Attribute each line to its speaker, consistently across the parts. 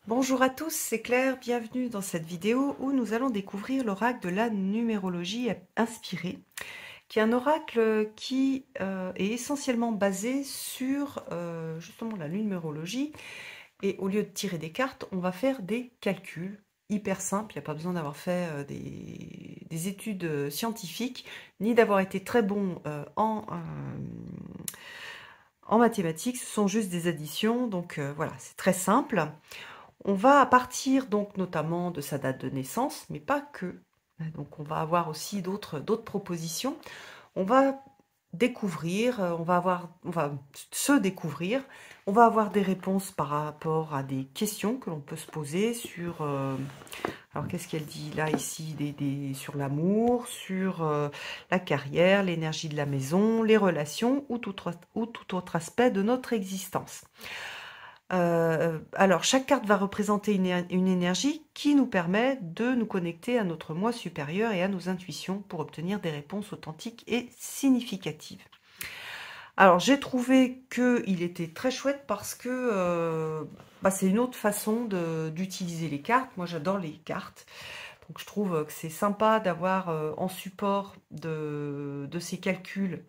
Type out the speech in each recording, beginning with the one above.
Speaker 1: Bonjour à tous, c'est Claire, bienvenue dans cette vidéo où nous allons découvrir l'oracle de la numérologie inspirée, qui est un oracle qui est essentiellement basé sur justement la numérologie, et au lieu de tirer des cartes, on va faire des calculs hyper simples. Il n'y a pas besoin d'avoir fait des études scientifiques, ni d'avoir été très bon en mathématiques, ce sont juste des additions, donc voilà, c'est très simple. On va partir donc notamment de sa date de naissance, mais pas que. Donc on va avoir aussi d'autres propositions. On va découvrir, on va se découvrir, on va avoir des réponses par rapport à des questions que l'on peut se poser sur, alors qu'est-ce qu'elle dit là ici, sur l'amour, sur la carrière, l'énergie de la maison, les relations ou tout autre aspect de notre existence. Alors, chaque carte va représenter une énergie qui nous permet de nous connecter à notre moi supérieur et à nos intuitions pour obtenir des réponses authentiques et significatives. Alors, j'ai trouvé qu'il était très chouette parce que c'est une autre façon d'utiliser les cartes. Moi, j'adore les cartes. Donc, je trouve que c'est sympa d'avoir en support de ces calculs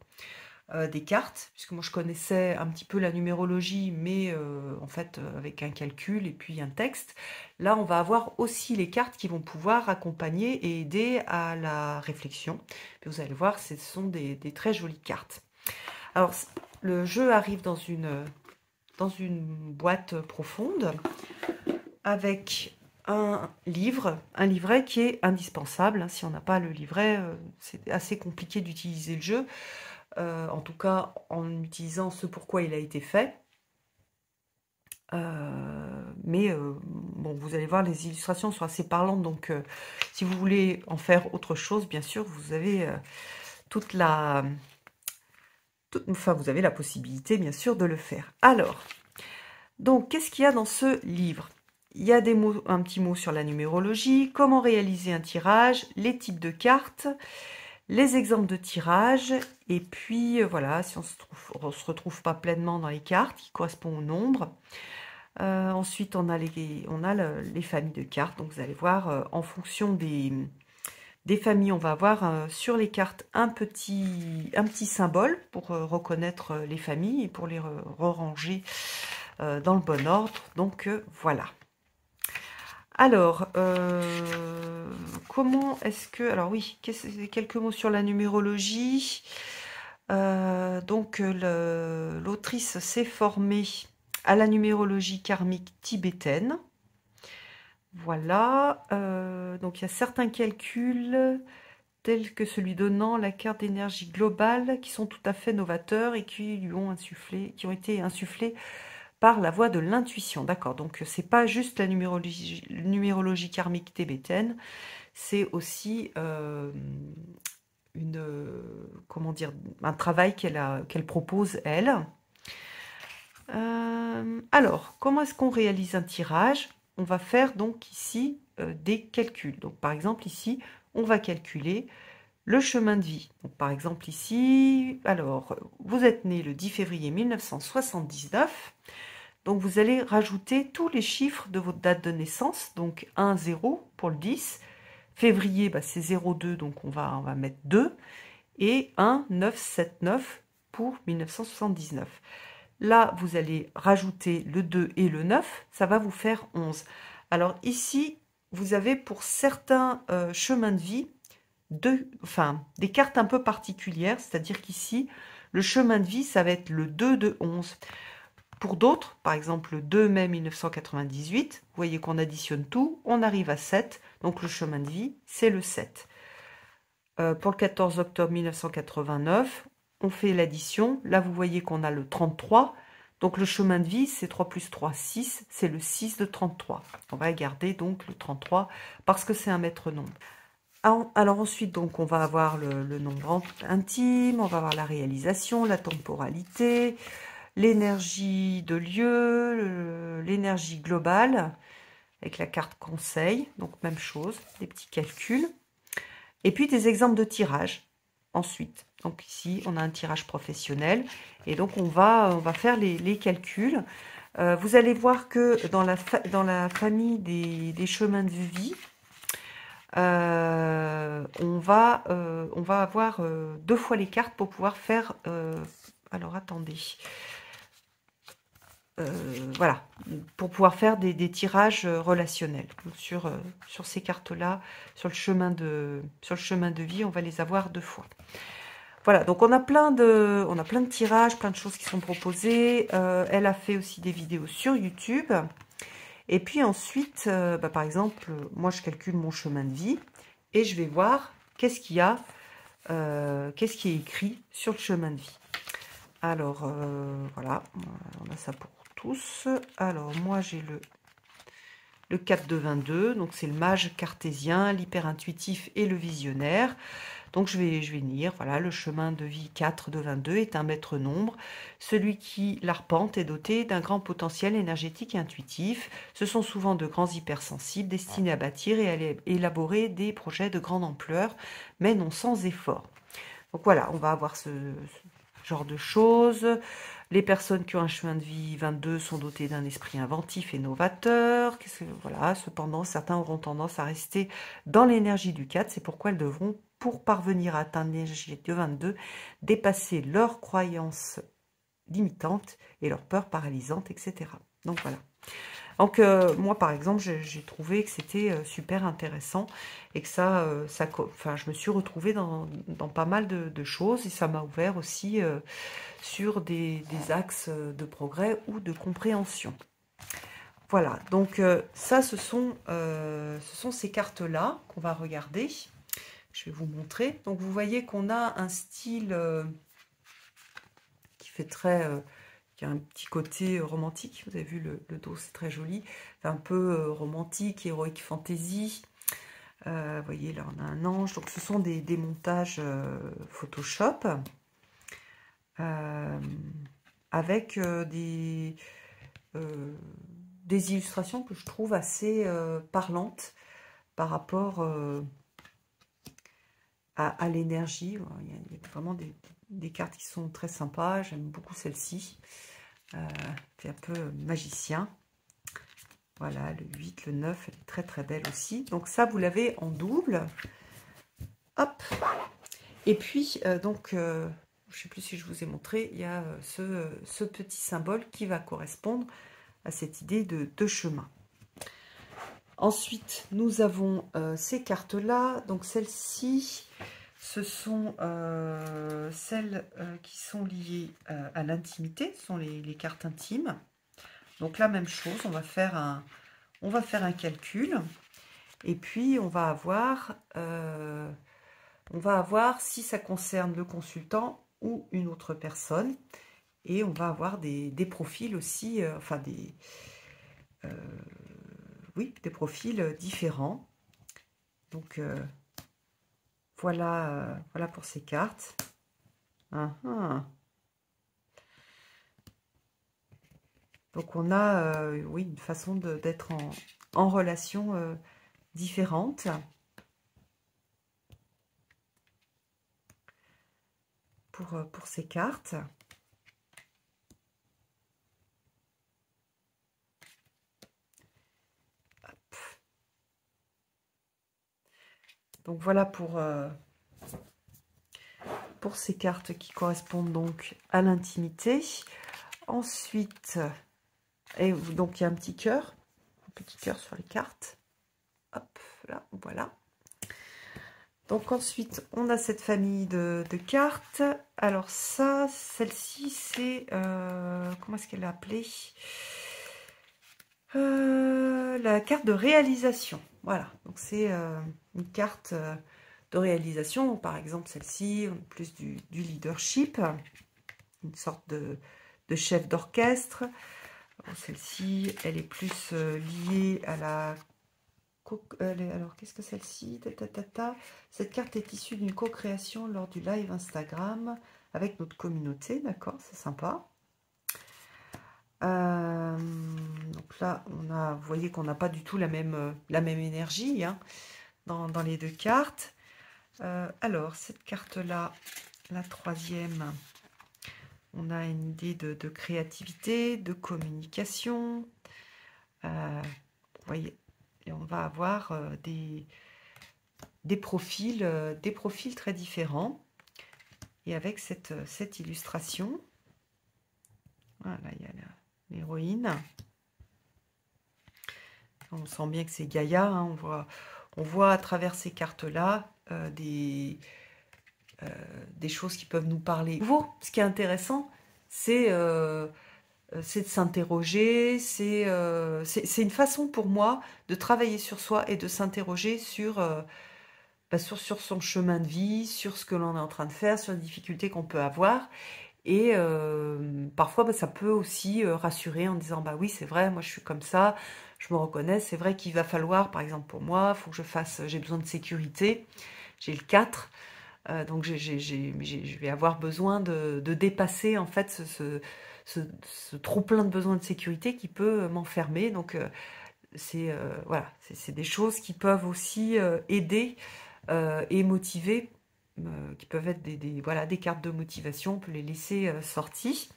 Speaker 1: des cartes, puisque moi je connaissais un petit peu la numérologie, mais en fait avec un calcul et puis un texte. Là, on va avoir aussi les cartes qui vont pouvoir accompagner et aider à la réflexion. Puis vous allez voir, ce sont des très jolies cartes. Alors, le jeu arrive dans une boîte profonde avec un livret qui est indispensable. Si on n'a pas le livret, c'est assez compliqué d'utiliser le jeu. En tout cas en utilisant ce pourquoi il a été fait. Bon, vous allez voir, les illustrations sont assez parlantes, donc si vous voulez en faire autre chose, bien sûr, vous avez vous avez la possibilité, bien sûr, de le faire. Alors, donc, qu'est-ce qu'il y a dans ce livre? Il y a un petit mot sur la numérologie, comment réaliser un tirage, les types de cartes, les exemples de tirage, et puis voilà, si on se retrouve pas pleinement dans les cartes qui correspondent au nombre. Ensuite, on a les familles de cartes. Donc, vous allez voir, en fonction des familles, on va avoir sur les cartes un petit symbole pour reconnaître les familles et pour les ranger dans le bon ordre. Donc, voilà. Alors, comment est-ce que... Alors oui, quelques mots sur la numérologie. Donc, l'autrice s'est formée à la numérologie karmique tibétaine. Voilà. Donc, il y a certains calculs, tels que celui donnant la carte d'énergie globale, qui sont tout à fait novateurs et qui ont été insufflés par la voie de l'intuition. D'accord, donc c'est pas juste la numérologie karmique tibétaine, c'est aussi comment dire, un travail qu'elle propose, elle. Alors, comment est-ce qu'on réalise un tirage? On va faire donc ici des calculs. Donc par exemple ici, on va calculer le chemin de vie. Donc, par exemple ici, alors vous êtes né le 10 février 1979. Donc, vous allez rajouter tous les chiffres de votre date de naissance. Donc, 1, 0 pour le 10. Février, c'est 02, donc on va mettre 2. Et 1, 9, 7, 9 pour 1979. Là, vous allez rajouter le 2 et le 9. Ça va vous faire 11. Alors ici, vous avez pour certains chemins de vie, des cartes un peu particulières. C'est-à-dire qu'ici, le chemin de vie, ça va être le 2 de 11. Pour d'autres, par exemple le 2 mai 1998, vous voyez qu'on additionne tout, on arrive à 7, donc le chemin de vie, c'est le 7. Pour le 14 octobre 1989, on fait l'addition, là vous voyez qu'on a le 33, donc le chemin de vie, c'est 3 plus 3, 6, c'est le 6 de 33. On va garder donc le 33 parce que c'est un maître nombre. Alors ensuite, donc, on va avoir le nombre intime, on va avoir la réalisation, la temporalité, l'énergie de lieu, l'énergie globale, avec la carte conseil, donc même chose, des petits calculs. Et puis des exemples de tirage, ensuite. Donc ici, on a un tirage professionnel, et donc on va faire les calculs. Vous allez voir que dans la famille des chemins de vie, on va avoir 2 fois les cartes pour pouvoir faire... alors, attendez. Voilà, pour pouvoir faire des tirages relationnels. Donc, sur ces cartes-là, sur le chemin de vie, on va les avoir 2 fois. Voilà, donc on a plein de tirages, plein de choses qui sont proposées. Elle a fait aussi des vidéos sur YouTube. Et puis ensuite, par exemple, moi je calcule mon chemin de vie et je vais voir qu'est-ce qu'il y a, qu'est-ce qui est écrit sur le chemin de vie. Alors, voilà, on a ça pour tous. Alors, moi j'ai le 4 de 22, donc c'est le mage cartésien, l'hyper-intuitif et le visionnaire. Donc je vais lire, voilà, le chemin de vie 4 de 22 est un maître nombre. Celui qui l'arpente est doté d'un grand potentiel énergétique et intuitif. Ce sont souvent de grands hypersensibles destinés à bâtir et à élaborer des projets de grande ampleur, mais non sans effort. Donc voilà, on va avoir ce genre de choses. Les personnes qui ont un chemin de vie 22 sont dotées d'un esprit inventif et novateur. Voilà, cependant, certains auront tendance à rester dans l'énergie du 4. C'est pourquoi elles devront, pour parvenir à atteindre l'énergie de 22, dépasser leurs croyances limitantes et leurs peurs paralysantes, etc. Donc voilà. Donc moi par exemple j'ai trouvé que c'était super intéressant et que enfin, je me suis retrouvée dans pas mal de choses et ça m'a ouvert aussi sur des axes de progrès ou de compréhension. Voilà, donc ça ce sont ces cartes-là qu'on va regarder. Je vais vous montrer. Donc vous voyez qu'on a un style qui fait très... qui a un petit côté romantique. Vous avez vu le dos, c'est très joli. C'est un peu romantique, heroic fantasy. Vous voyez, là, on a un ange. Donc, ce sont des montages Photoshop avec des illustrations que je trouve assez parlantes par rapport à l'énergie. Il y a vraiment des cartes qui sont très sympas. J'aime beaucoup celle-ci. C'est un peu magicien. Voilà, le 8, le 9, elle est très très belle aussi. Donc ça, vous l'avez en double. Hop. Et puis, je ne sais plus si je vous ai montré, il y a ce petit symbole qui va correspondre à cette idée de chemin. Ensuite, nous avons ces cartes-là. Donc celles-ci, ce sont celles qui sont liées à l'intimité. Ce sont les cartes intimes. Donc la même chose, on va faire un calcul et puis on va avoir si ça concerne le consultant ou une autre personne et on va avoir des profils aussi, des profils différents. Donc voilà pour ces cartes. Donc on a une façon d'être en relation différente. Pour ces cartes. Hop. Donc voilà pour ces cartes qui correspondent donc à l'intimité. Ensuite, donc il y a un petit cœur sur les cartes. Hop, là, voilà. Donc ensuite, on a cette famille de cartes. Alors ça, celle-ci, c'est... comment est-ce qu'elle l'a appelée la carte de réalisation. Voilà, donc c'est une carte de réalisation. Par exemple, celle-ci, on a plus du leadership, une sorte de chef d'orchestre. Celle-ci, elle est plus liée à la... Alors, qu'est-ce que celle-ci? Cette carte est issue d'une co-création lors du live Instagram avec notre communauté. D'accord, c'est sympa. Donc là, vous voyez qu'on n'a pas du tout la même énergie hein, dans les deux cartes. Alors, cette carte-là, la troisième, On a une idée de créativité, de communication. Vous voyez, et on va avoir des profils très différents. Et avec cette illustration, voilà, il y a l'héroïne. On sent bien que c'est Gaïa, hein, on voit à travers ces cartes-là des choses qui peuvent nous parler. Ce qui est intéressant, c'est de s'interroger, c'est une façon pour moi de travailler sur soi et de s'interroger sur son chemin de vie, sur ce que l'on est en train de faire, sur les difficultés qu'on peut avoir. Et parfois, ça peut aussi rassurer en disant, bah oui, c'est vrai, moi je suis comme ça, je me reconnais, c'est vrai qu'il va falloir, par exemple pour moi, faut que j'ai besoin de sécurité, j'ai le 4, donc je vais avoir besoin de dépasser en fait ce trop-plein de besoins de sécurité qui peut m'enfermer. Donc voilà, c'est des choses qui peuvent aussi aider et motiver, qui peuvent être voilà, des cartes de motivation. On peut les laisser sorties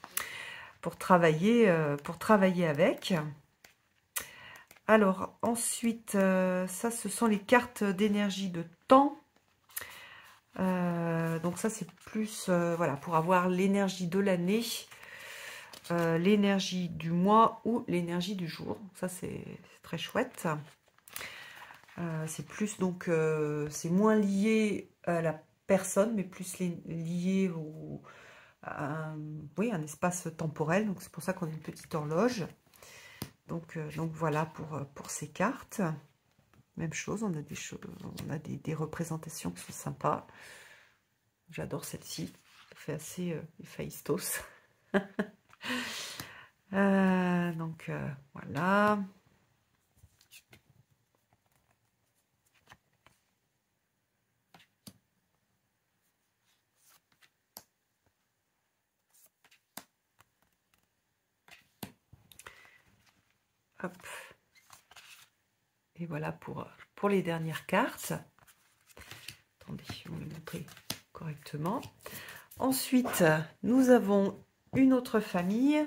Speaker 1: pour travailler avec. Alors ensuite, ça ce sont les cartes d'énergie de temps. Donc ça c'est plus voilà, pour avoir l'énergie de l'année, l'énergie du mois ou l'énergie du jour. Ça c'est très chouette. C'est plus donc c'est moins lié à la personne, mais plus lié à un espace temporel. Donc c'est pour ça qu'on a une petite horloge. Donc voilà pour ces cartes. Même chose, on a des représentations qui sont sympas. J'adore celle-ci, elle fait assez Héphaïstos. Donc voilà. Hop. Et voilà pour les dernières cartes. Attendez, on va les montrer correctement. Ensuite, nous avons une autre famille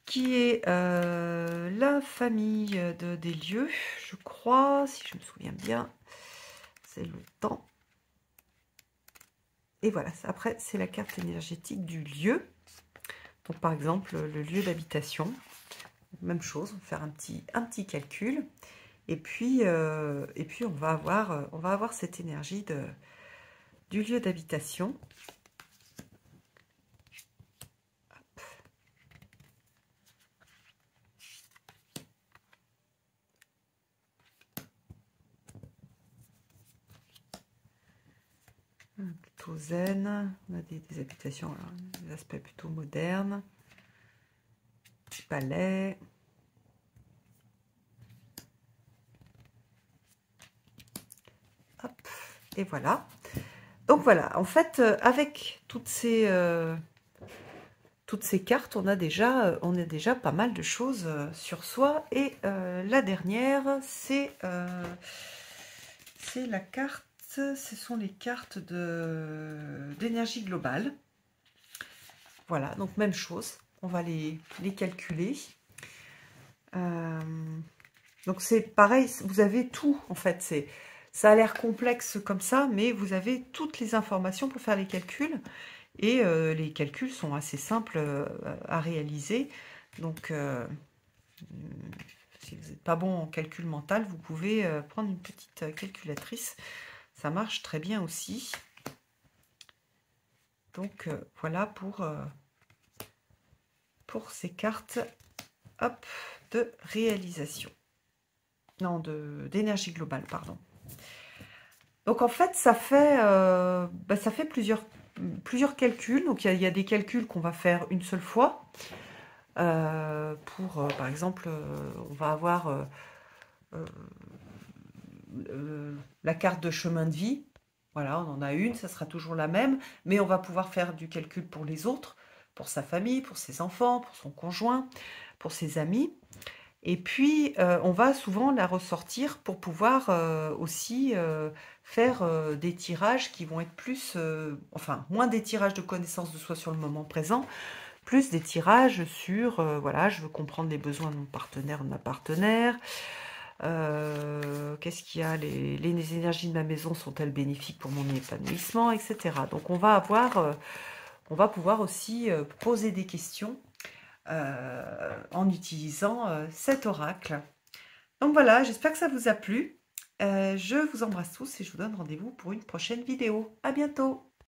Speaker 1: qui est la famille des lieux, je crois, si je me souviens bien. C'est le temps. Et voilà, après, c'est la carte énergétique du lieu. Donc, par exemple, le lieu d'habitation. Même chose, on va faire un petit calcul. Et puis on va avoir cette énergie du lieu d'habitation. Plutôt zen, on a des habitations, alors, des aspects plutôt modernes. Palais. Hop, et voilà. Donc voilà, en fait, avec toutes ces cartes, on a déjà pas mal de choses sur soi. Et la dernière, c'est la carte, ce sont les cartes d'énergie globale. Voilà, donc même chose, on va les calculer. Donc c'est pareil, vous avez tout en fait, ça a l'air complexe comme ça, mais vous avez toutes les informations pour faire les calculs. Et les calculs sont assez simples à réaliser. Donc, si vous n'êtes pas bon en calcul mental, vous pouvez prendre une petite calculatrice. Ça marche très bien aussi. Donc, voilà pour ces cartes hop, de réalisation. Non, d'énergie globale, pardon. Donc, en fait, ça fait plusieurs calculs. Donc, il y a des calculs qu'on va faire une seule fois. Par exemple, on va avoir la carte de chemin de vie. Voilà, on en a une, ça sera toujours la même. Mais on va pouvoir faire du calcul pour les autres, pour sa famille, pour ses enfants, pour son conjoint, pour ses amis. Et puis, on va souvent la ressortir pour pouvoir aussi faire des tirages qui vont être plus, enfin, moins des tirages de connaissance de soi sur le moment présent, plus des tirages sur, voilà, je veux comprendre les besoins de mon partenaire ou de ma partenaire. Qu'est-ce qu'il y a, les énergies de ma maison sont-elles bénéfiques pour mon épanouissement, etc. Donc, on va pouvoir aussi poser des questions en utilisant cet oracle. Donc voilà, j'espère que ça vous a plu. Je vous embrasse tous et je vous donne rendez-vous pour une prochaine vidéo. À bientôt!